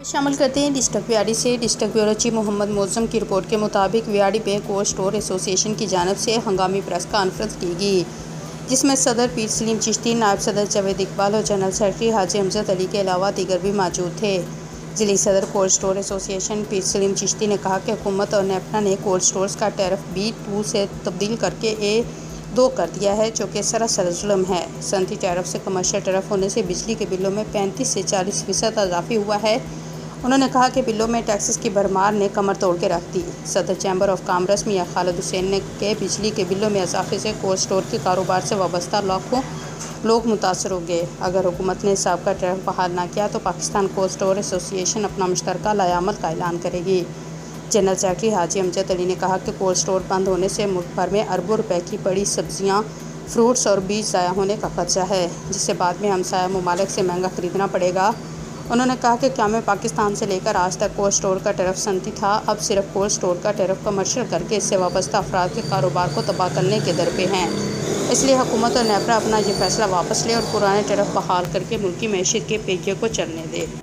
شامل کرتے ہیں ڈسٹرکٹ ویاڑی سے ڈسٹرکٹ بیورو چیف محمد معظم کی رپورٹ کے مطابق ویاڑی بینک اور اسٹور ایسوسی ایشن کی جانب سے ہنگامی پریس کانفرنس کی گئی، جس میں صدر پیر سلیم چشتی، نائب صدر جاوید اقبال اور جنرل سیکرٹری حاجی امجد علی کے علاوہ دیگر بھی موجود تھے۔ ضلعی صدر کولڈ اسٹور ایسوسی ایشن پیر سلیم چشتی نے کہا کہ حکومت اور نیپنا نے کولڈ اسٹورز کا ٹیرف B2 سے تبدیل کر کے A2 کر دیا ہے، جو کہ سراسر ظلم ہے۔ صنعتی ٹیرف سے کمرشل ٹیرف ہونے سے بجلی کے بلوں میں 35 سے 40% اضافہ ہوا ہے۔ انہوں نے کہا کہ بلوں میں ٹیکسز کی بھرمار نے کمر توڑ کے رکھ دی۔ صدر چیمبر آف کامرس میاں خالد حسین نے کہ بجلی کے بلوں میں اضافے سے کولڈ اسٹور کے کاروبار سے وابستہ لاکھوں لوگ متاثر ہوں گے۔ اگر حکومت نے سابقہ ٹیرف بحال نہ کیا تو پاکستان کولڈ اسٹور ایسوسی ایشن اپنا مشترکہ لائحہ کا اعلان کرے گی۔ جنرل سیکرٹری حاجی امجد علی نے کہا کہ کولڈ اسٹور بند ہونے سے ملک بھر میں اربوں روپے کی پڑی سبزیاں، فروٹس اور بیج ضائع ہونے کا خدشہ ہے، جس سے بعد میں ہمسایہ ممالک سے مہنگا خریدنا پڑے گا۔ انہوں نے کہا کہ قیام پاکستان سے لے کر آج تک کولڈ اسٹور کا ٹیرف صنعتی تھا، اب صرف کولڈ اسٹور کا ٹیرف کمرشل کر کے اس سے وابستہ افراد کے کاروبار کو تباہ کرنے کے در پہ ہیں۔ اس لیے حکومت اور نیپرا اپنا یہ فیصلہ واپس لے اور پرانے ٹیرف بحال کر کے ملکی معیشت کے پہیے کو چلنے دے۔